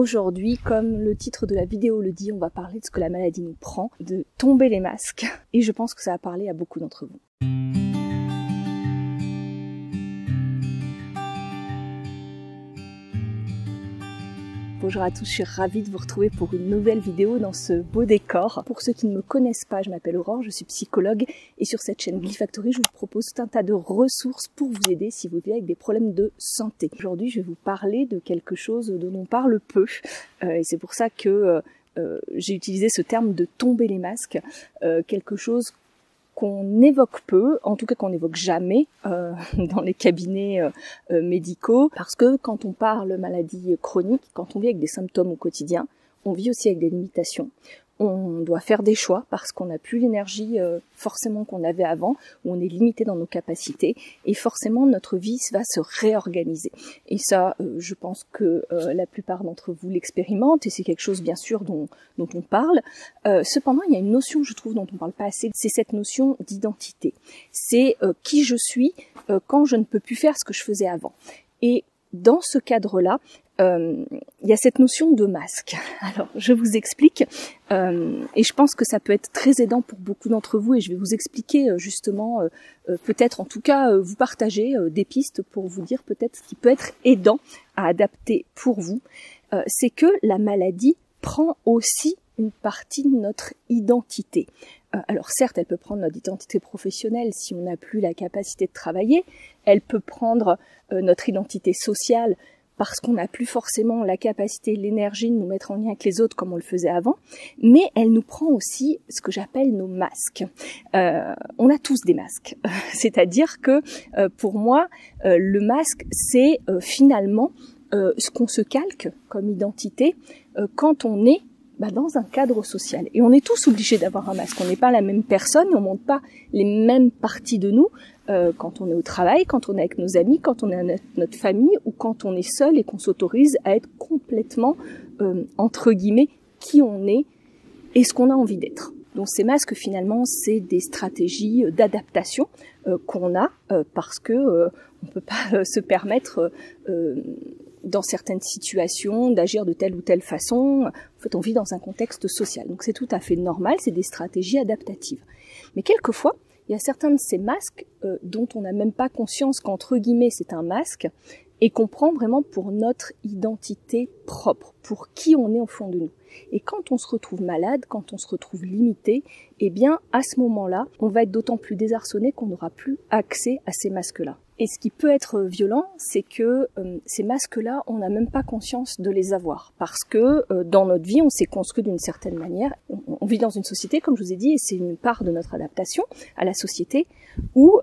Aujourd'hui, comme le titre de la vidéo le dit, on va parler de ce que la maladie nous prend, de tomber les masques. Et je pense que ça va parler à beaucoup d'entre vous. Bonjour à tous, je suis ravie de vous retrouver pour une nouvelle vidéo dans ce beau décor. Pour ceux qui ne me connaissent pas, je m'appelle Aurore, je suis psychologue et sur cette chaîne Glyfactory, je vous propose tout un tas de ressources pour vous aider si vous vivez avec des problèmes de santé. Aujourd'hui, je vais vous parler de quelque chose dont on parle peu et c'est pour ça que j'ai utilisé ce terme de tomber les masques, quelque chose qu'on évoque peu, en tout cas qu'on n'évoque jamais dans les cabinets médicaux, parce que quand on parle maladie chronique, quand on vit avec des symptômes au quotidien, on vit aussi avec des limitations. On doit faire des choix parce qu'on n'a plus l'énergie forcément qu'on avait avant, où on est limité dans nos capacités, et forcément notre vie va se réorganiser. Et ça, je pense que la plupart d'entre vous l'expérimentent, et c'est quelque chose bien sûr dont on parle. Cependant, il y a une notion, je trouve, dont on parle pas assez, c'est cette notion d'identité. C'est qui je suis quand je ne peux plus faire ce que je faisais avant. Et dans ce cadre-là, il y a cette notion de masque. Alors, je vous explique, et je pense que ça peut être très aidant pour beaucoup d'entre vous, et je vais vous expliquer justement, peut-être en tout cas, vous partager des pistes pour vous dire peut-être ce qui peut être aidant à adapter pour vous. C'est que la maladie prend aussi une partie de notre identité. Alors certes, elle peut prendre notre identité professionnelle si on n'a plus la capacité de travailler, elle peut prendre notre identité sociale parce qu'on n'a plus forcément la capacité, l'énergie de nous mettre en lien avec les autres comme on le faisait avant, mais elle nous prend aussi ce que j'appelle nos masques. On a tous des masques, c'est-à-dire que pour moi, le masque, c'est finalement ce qu'on se calque comme identité quand on est dans un cadre social. Et on est tous obligés d'avoir un masque. On n'est pas la même personne, on ne montre pas les mêmes parties de nous quand on est au travail, quand on est avec nos amis, quand on est avec notre famille ou quand on est seul et qu'on s'autorise à être complètement, entre guillemets, qui on est et ce qu'on a envie d'être. Donc ces masques, finalement, c'est des stratégies d'adaptation qu'on a parce que on peut pas se permettre dans certaines situations d'agir de telle ou telle façon. En fait, on vit dans un contexte social. Donc c'est tout à fait normal, c'est des stratégies adaptatives. Mais quelquefois, il y a certains de ces masques dont on n'a même pas conscience qu'entre guillemets c'est un masque et qu'on prend vraiment pour notre identité propre, pour qui on est au fond de nous. Et quand on se retrouve malade, quand on se retrouve limité, eh bien à ce moment-là, on va être d'autant plus désarçonné qu'on n'aura plus accès à ces masques-là. Et ce qui peut être violent, c'est que ces masques-là, on n'a même pas conscience de les avoir. Parce que dans notre vie, on s'est construit d'une certaine manière. On vit dans une société, comme je vous ai dit, et c'est une part de notre adaptation à la société, où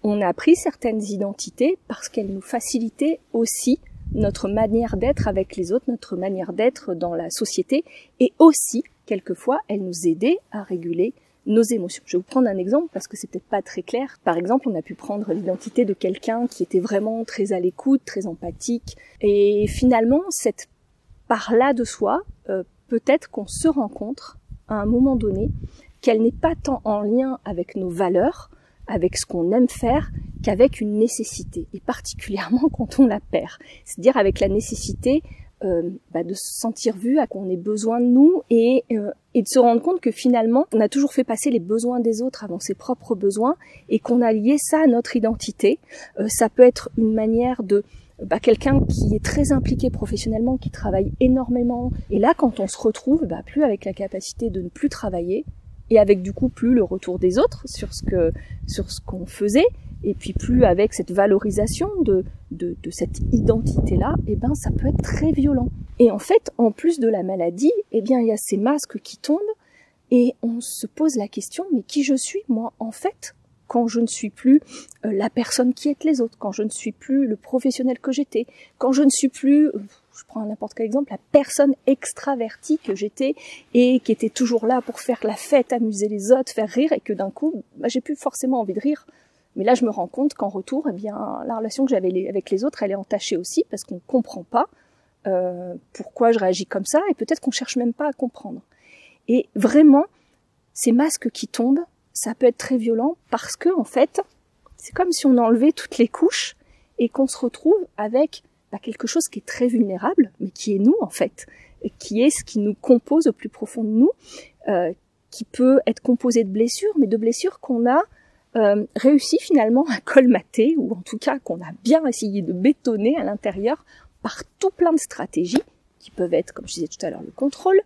on a pris certaines identités parce qu'elles nous facilitaient aussi notre manière d'être avec les autres, notre manière d'être dans la société, et aussi, quelquefois, elles nous aidaient à réguler nos émotions. Je vais vous prendre un exemple parce que c'est peut-être pas très clair. Par exemple, on a pu prendre l'identité de quelqu'un qui était vraiment très à l'écoute, très empathique, et finalement, cette part-là de soi, peut-être qu'on se rencontre à un moment donné, qu'elle n'est pas tant en lien avec nos valeurs, avec ce qu'on aime faire, qu'avec une nécessité, et particulièrement quand on la perd. C'est-à-dire avec la nécessité de se sentir vu, à qu'on ait besoin de nous, et de se rendre compte que finalement, on a toujours fait passer les besoins des autres avant ses propres besoins, et qu'on a lié ça à notre identité. Ça peut être une manière de quelqu'un qui est très impliqué professionnellement, qui travaille énormément, et là quand on se retrouve plus avec la capacité de ne plus travailler, et avec du coup plus le retour des autres sur ce qu'on faisait, et puis plus avec cette valorisation de cette identité-là, ça peut être très violent. Et en fait, en plus de la maladie, il y a ces masques qui tombent, et on se pose la question, mais qui je suis, moi, en fait, quand je ne suis plus la personne qui est les autres, quand je ne suis plus le professionnel que j'étais, quand je ne suis plus, je prends n'importe quel exemple, la personne extravertie que j'étais et qui était toujours là pour faire la fête, amuser les autres, faire rire, et que d'un coup, j'ai plus forcément envie de rire. Mais là, je me rends compte qu'en retour, la relation que j'avais avec les autres, elle est entachée aussi, parce qu'on ne comprend pas pourquoi je réagis comme ça, et peut-être qu'on cherche même pas à comprendre. Et vraiment, ces masques qui tombent, ça peut être très violent, parce que en fait, c'est comme si on enlevait toutes les couches, et qu'on se retrouve avec quelque chose qui est très vulnérable, mais qui est nous en fait, qui est ce qui nous compose au plus profond de nous, qui peut être composé de blessures, mais de blessures qu'on a réussi finalement à colmater, ou en tout cas qu'on a bien essayé de bétonner à l'intérieur par tout plein de stratégies, qui peuvent être, comme je disais tout à l'heure, le contrôle,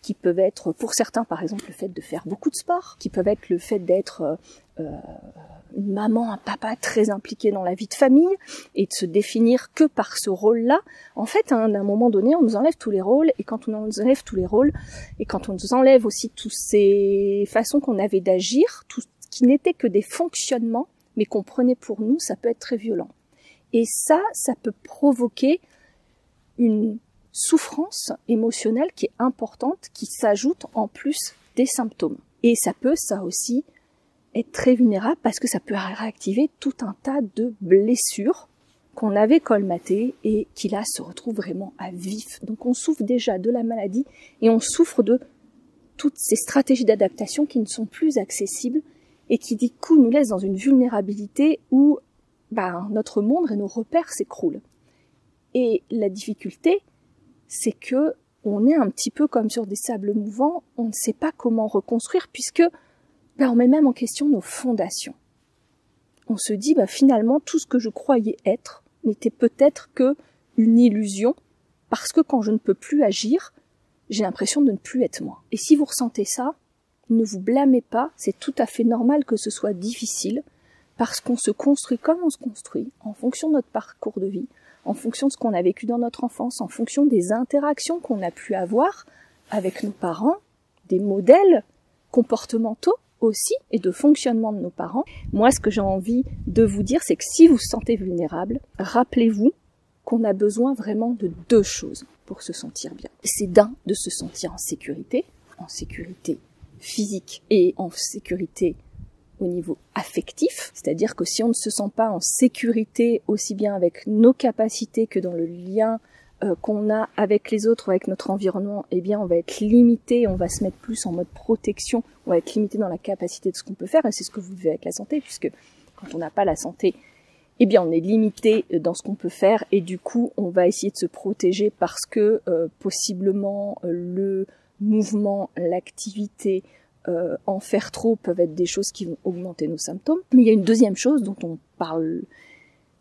qui peuvent être, pour certains par exemple, le fait de faire beaucoup de sport, qui peuvent être le fait d'être une maman, un papa très impliqué dans la vie de famille, et de se définir que par ce rôle-là. En fait, à un moment donné, on nous enlève tous les rôles, et quand on nous enlève tous les rôles, et quand on nous enlève aussi toutes ces façons qu'on avait d'agir, tout ce qui n'était que des fonctionnements, mais qu'on prenait pour nous, ça peut être très violent. Et ça peut provoquer une souffrance émotionnelle qui est importante, qui s'ajoute en plus des symptômes. Et ça peut, ça aussi, être très vulnérable parce que ça peut réactiver tout un tas de blessures qu'on avait colmatées et qui là se retrouvent vraiment à vif. Donc on souffre déjà de la maladie et on souffre de toutes ces stratégies d'adaptation qui ne sont plus accessibles et qui du coup nous laissent dans une vulnérabilité où notre monde et nos repères s'écroulent. Et la difficulté, c'est que on est un petit peu comme sur des sables mouvants, on ne sait pas comment reconstruire puisque on met même en question nos fondations. On se dit finalement tout ce que je croyais être n'était peut-être que une illusion parce que quand je ne peux plus agir, j'ai l'impression de ne plus être moi. Et si vous ressentez ça, ne vous blâmez pas, c'est tout à fait normal que ce soit difficile parce qu'on se construit comme on se construit en fonction de notre parcours de vie, en fonction de ce qu'on a vécu dans notre enfance, en fonction des interactions qu'on a pu avoir avec nos parents, des modèles comportementaux aussi et de fonctionnement de nos parents. Moi, ce que j'ai envie de vous dire, c'est que si vous vous sentez vulnérable, rappelez-vous qu'on a besoin vraiment de deux choses pour se sentir bien. C'est de se sentir en sécurité physique et en sécurité au niveau affectif, c'est-à-dire que si on ne se sent pas en sécurité aussi bien avec nos capacités que dans le lien qu'on a avec les autres ou avec notre environnement, eh bien on va être limité, on va se mettre plus en mode protection, on va être limité dans la capacité de ce qu'on peut faire, et c'est ce que vous vivez avec la santé, puisque quand on n'a pas la santé, eh bien on est limité dans ce qu'on peut faire, et du coup on va essayer de se protéger parce que possiblement le mouvement, l'activité, en faire trop peuvent être des choses qui vont augmenter nos symptômes. Mais il y a une deuxième chose dont on parle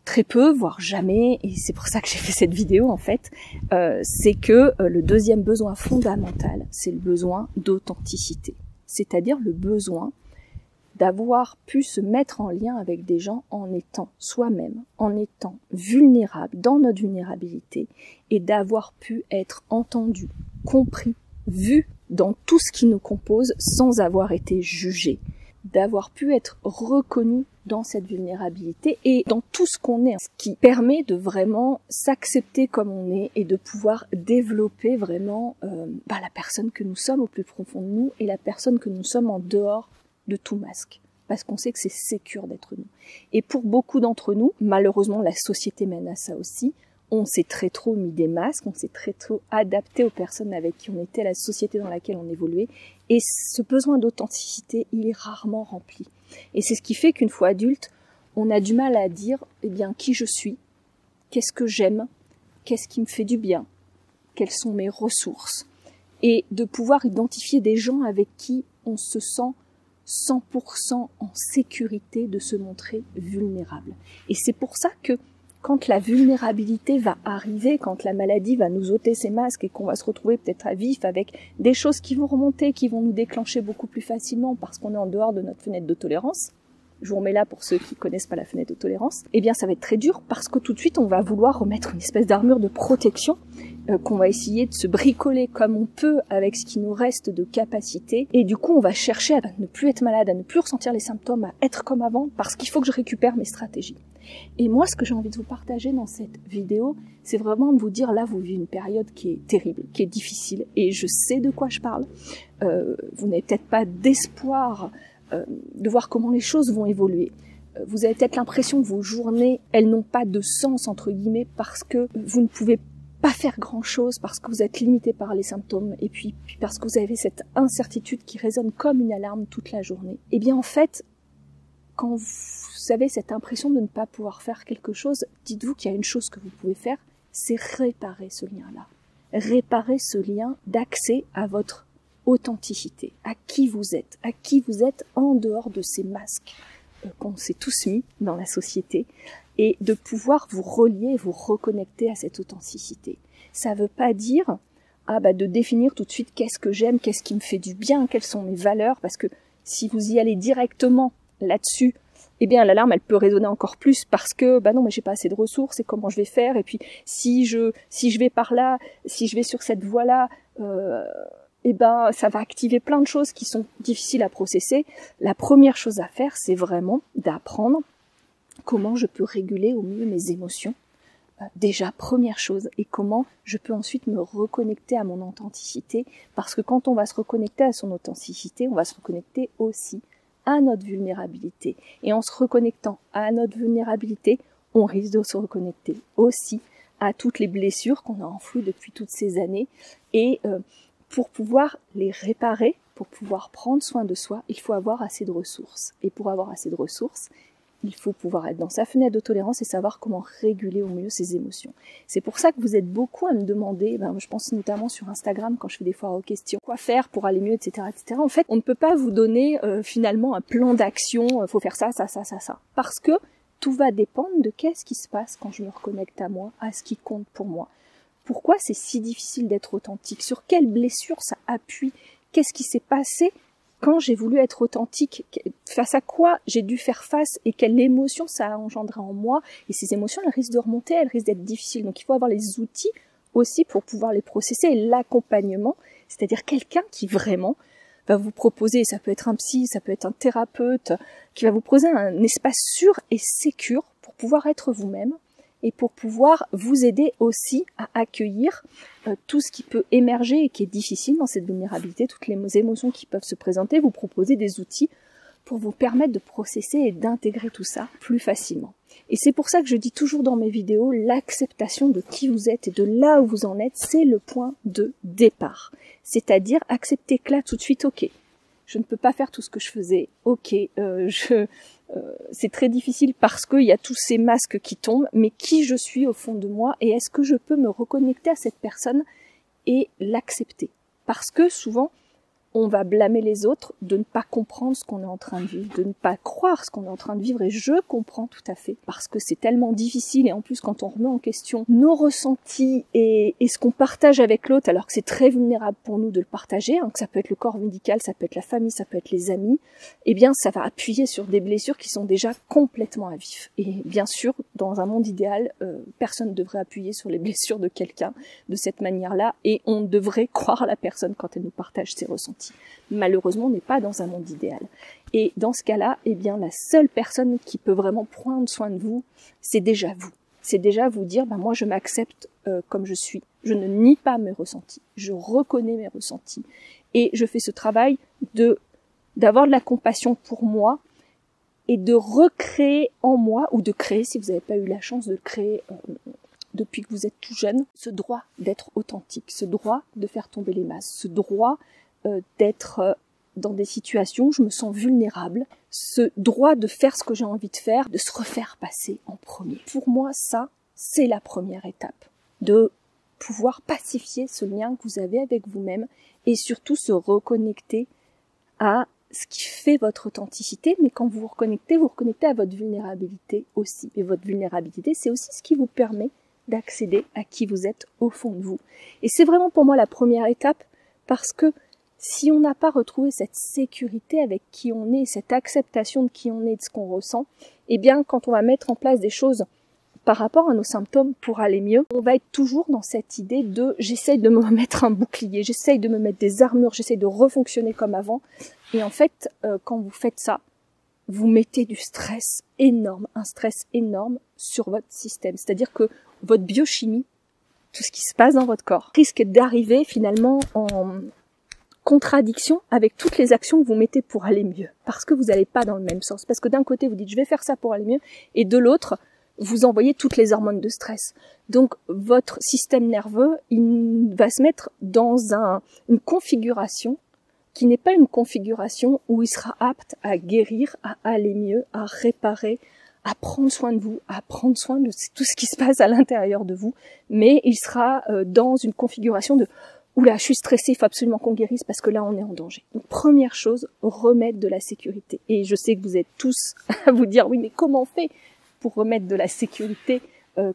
très peu, voire jamais, et c'est pour ça que j'ai fait cette vidéo en fait, c'est que le deuxième besoin fondamental, c'est le besoin d'authenticité. C'est-à-dire le besoin d'avoir pu se mettre en lien avec des gens en étant soi-même, en étant vulnérable, dans notre vulnérabilité, et d'avoir pu être entendu, compris, vu dans tout ce qui nous compose sans avoir été jugé, d'avoir pu être reconnu dans cette vulnérabilité et dans tout ce qu'on est, ce qui permet de vraiment s'accepter comme on est et de pouvoir développer vraiment la personne que nous sommes au plus profond de nous et la personne que nous sommes en dehors de tout masque. Parce qu'on sait que c'est sécure d'être nous. Et pour beaucoup d'entre nous, malheureusement la société mène à ça aussi, on s'est très trop mis des masques, on s'est très trop adapté aux personnes avec qui on était, à la société dans laquelle on évoluait, et ce besoin d'authenticité, il est rarement rempli. Et c'est ce qui fait qu'une fois adulte, on a du mal à dire, qui je suis, qu'est-ce que j'aime, qu'est-ce qui me fait du bien, quelles sont mes ressources, et de pouvoir identifier des gens avec qui on se sent 100% en sécurité de se montrer vulnérable. Et c'est pour ça que quand la vulnérabilité va arriver, quand la maladie va nous ôter ses masques et qu'on va se retrouver peut-être à vif avec des choses qui vont remonter, qui vont nous déclencher beaucoup plus facilement parce qu'on est en dehors de notre fenêtre de tolérance, je vous remets là pour ceux qui connaissent pas la fenêtre de tolérance, eh bien ça va être très dur parce que tout de suite on va vouloir remettre une espèce d'armure de protection qu'on va essayer de se bricoler comme on peut avec ce qui nous reste de capacité, et du coup on va chercher à ne plus être malade, à ne plus ressentir les symptômes, à être comme avant parce qu'il faut que je récupère mes stratégies. Et moi, ce que j'ai envie de vous partager dans cette vidéo, c'est vraiment de vous dire, là, vous vivez une période qui est terrible, qui est difficile, et je sais de quoi je parle. Vous n'avez peut-être pas d'espoir de voir comment les choses vont évoluer. Vous avez peut-être l'impression que vos journées, elles n'ont pas de sens, entre guillemets, parce que vous ne pouvez pas faire grand-chose, parce que vous êtes limité par les symptômes, et puis parce que vous avez cette incertitude qui résonne comme une alarme toute la journée. Eh bien, en fait, quand vous avez cette impression de ne pas pouvoir faire quelque chose, dites-vous qu'il y a une chose que vous pouvez faire, c'est réparer ce lien-là. Réparer ce lien d'accès à votre authenticité, à qui vous êtes en dehors de ces masques qu'on s'est tous mis dans la société, et de pouvoir vous relier, vous reconnecter à cette authenticité. Ça veut pas dire de définir tout de suite qu'est-ce que j'aime, qu'est-ce qui me fait du bien, quelles sont mes valeurs, parce que si vous y allez directement là-dessus, eh bien l'alarme elle peut résonner encore plus parce que non mais j'ai pas assez de ressources et comment je vais faire, et puis si je vais par là, si je vais sur cette voie-là, ça va activer plein de choses qui sont difficiles à processer. La première chose à faire, c'est vraiment d'apprendre comment je peux réguler au mieux mes émotions. Déjà, première chose, et comment je peux ensuite me reconnecter à mon authenticité, parce que quand on va se reconnecter à son authenticité, on va se reconnecter aussi à notre vulnérabilité. Et en se reconnectant à notre vulnérabilité, on risque de se reconnecter aussi à toutes les blessures qu'on a enfouies depuis toutes ces années. Et pour pouvoir les réparer, pour pouvoir prendre soin de soi, il faut avoir assez de ressources. Et pour avoir assez de ressources, il faut pouvoir être dans sa fenêtre de tolérance et savoir comment réguler au mieux ses émotions. C'est pour ça que vous êtes beaucoup à me demander, je pense notamment sur Instagram quand je fais des foires aux questions, quoi faire pour aller mieux, etc., etc. En fait, on ne peut pas vous donner finalement un plan d'action, faut faire ça, ça, ça, ça, ça. Parce que tout va dépendre de qu'est-ce qui se passe quand je me reconnecte à moi, à ce qui compte pour moi. Pourquoi c'est si difficile d'être authentique? Sur quelle blessure ça appuie? Qu'est-ce qui s'est passé quand j'ai voulu être authentique? Face à quoi j'ai dû faire face et quelle émotion ça a engendré en moi? Et ces émotions, elles risquent de remonter, elles risquent d'être difficiles. Donc il faut avoir les outils aussi pour pouvoir les processer, et l'accompagnement, c'est-à-dire quelqu'un qui vraiment va vous proposer, ça peut être un psy, ça peut être un thérapeute, qui va vous proposer un espace sûr et sécure pour pouvoir être vous-même, et pour pouvoir vous aider aussi à accueillir tout ce qui peut émerger et qui est difficile dans cette vulnérabilité, toutes les émotions qui peuvent se présenter, vous proposer des outils pour vous permettre de processer et d'intégrer tout ça plus facilement. Et c'est pour ça que je dis toujours dans mes vidéos, l'acceptation de qui vous êtes et de là où vous en êtes, c'est le point de départ. C'est-à-dire accepter que là tout de suite, ok, je ne peux pas faire tout ce que je faisais, ok, c'est très difficile parce qu'il y a tous ces masques qui tombent, mais qui je suis au fond de moi, et est-ce que je peux me reconnecter à cette personne et l'accepter? Parce que souvent, on va blâmer les autres de ne pas comprendre ce qu'on est en train de vivre, de ne pas croire ce qu'on est en train de vivre, et je comprends tout à fait, parce que c'est tellement difficile, et en plus quand on remet en question nos ressentis et ce qu'on partage avec l'autre, alors que c'est très vulnérable pour nous de le partager, que ça peut être le corps médical, ça peut être la famille, ça peut être les amis, eh bien ça va appuyer sur des blessures qui sont déjà complètement à vif. Et bien sûr, dans un monde idéal, personne ne devrait appuyer sur les blessures de quelqu'un de cette manière-là, et on devrait croire la personne quand elle nous partage ses ressentis. Malheureusement, on n'est pas dans un monde idéal. Et dans ce cas-là, eh bien, la seule personne qui peut vraiment prendre soin de vous, c'est déjà vous. C'est déjà vous dire, moi, je m'accepte comme je suis. Je ne nie pas mes ressentis. Je reconnais mes ressentis. Et je fais ce travail d'avoir de la compassion pour moi et de recréer en moi, ou de créer, si vous n'avez pas eu la chance de le créer depuis que vous êtes tout jeune, ce droit d'être authentique, ce droit de faire tomber les masques, ce droit d'être dans des situations où je me sens vulnérable, ce droit de faire ce que j'ai envie de faire, de se refaire passer en premier. Pour moi, ça, c'est la première étape, de pouvoir pacifier ce lien que vous avez avec vous-même et surtout se reconnecter à ce qui fait votre authenticité, mais quand vous vous reconnectez à votre vulnérabilité aussi. Et votre vulnérabilité, c'est aussi ce qui vous permet d'accéder à qui vous êtes au fond de vous. Et c'est vraiment pour moi la première étape, parce que si on n'a pas retrouvé cette sécurité avec qui on est, cette acceptation de qui on est, de ce qu'on ressent, eh bien, quand on va mettre en place des choses par rapport à nos symptômes pour aller mieux, on va être toujours dans cette idée de j'essaye de me mettre un bouclier, j'essaye de me mettre des armures, j'essaye de refonctionner comme avant. Et en fait, quand vous faites ça, vous mettez du stress énorme, un stress énorme sur votre système. C'est-à-dire que votre biochimie, tout ce qui se passe dans votre corps, risque d'arriver finalement en contradiction avec toutes les actions que vous mettez pour aller mieux. Parce que vous n'allez pas dans le même sens. Parce que d'un côté, vous dites je vais faire ça pour aller mieux, et de l'autre, vous envoyez toutes les hormones de stress. Donc votre système nerveux, il va se mettre dans une configuration qui n'est pas une configuration où il sera apte à guérir, à aller mieux, à réparer, à prendre soin de vous, à prendre soin de tout ce qui se passe à l'intérieur de vous, mais il sera dans une configuration de « Oula, je suis stressée, il faut absolument qu'on guérisse parce que là, on est en danger ». Donc, première chose, remettre de la sécurité. Et je sais que vous êtes tous à vous dire « Oui, mais comment on fait pour remettre de la sécurité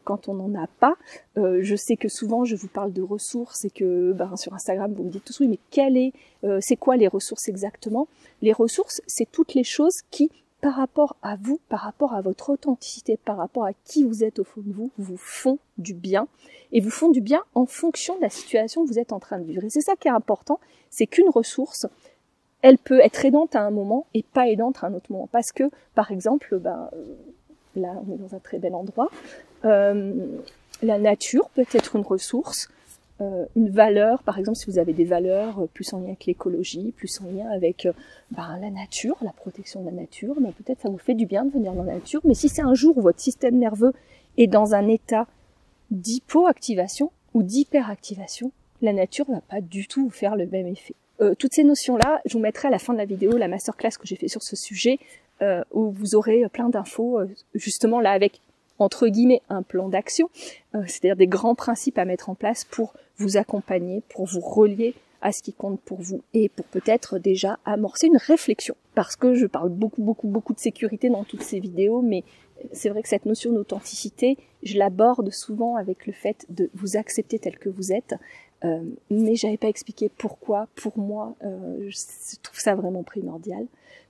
quand on n'en a pas ?» Je sais que souvent, je vous parle de ressources et que sur Instagram, vous me dites tous « Oui, mais c'est quoi les ressources exactement ?» Les ressources, c'est toutes les choses qui, par rapport à vous, par rapport à votre authenticité, par rapport à qui vous êtes au fond de vous, vous font du bien. Et vous font du bien en fonction de la situation que vous êtes en train de vivre. Et c'est ça qui est important, c'est qu'une ressource, elle peut être aidante à un moment et pas aidante à un autre moment. Parce que, par exemple, là on est dans un très bel endroit, la nature peut être une ressource, une valeur, par exemple si vous avez des valeurs plus en lien avec l'écologie, plus en lien avec la nature, la protection de la nature, peut-être ça vous fait du bien de venir dans la nature, mais si c'est un jour où votre système nerveux est dans un état d'hypoactivation ou d'hyperactivation, la nature va pas du tout vous faire le même effet. Toutes ces notions-là, je vous mettrai à la fin de la vidéo la masterclass que j'ai fait sur ce sujet, où vous aurez plein d'infos, justement là avec entre guillemets un plan d'action, c'est-à-dire des grands principes à mettre en place pour vous accompagner, pour vous relier à ce qui compte pour vous et pour peut-être déjà amorcer une réflexion. Parce que je parle beaucoup de sécurité dans toutes ces vidéos, mais c'est vrai que cette notion d'authenticité, je l'aborde souvent avec le fait de vous accepter tel que vous êtes, mais j'avais pas expliqué pourquoi, pour moi, je trouve ça vraiment primordial.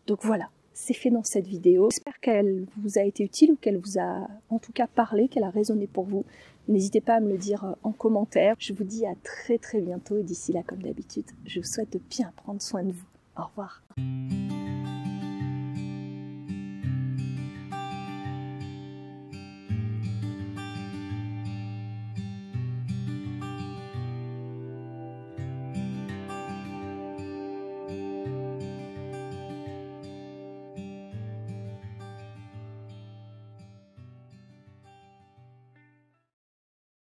Donc voilà. C'est fait dans cette vidéo. J'espère qu'elle vous a été utile ou qu'elle vous a en tout cas parlé, qu'elle a résonné pour vous. N'hésitez pas à me le dire en commentaire. Je vous dis à très bientôt et d'ici là, comme d'habitude, je vous souhaite de bien prendre soin de vous. Au revoir.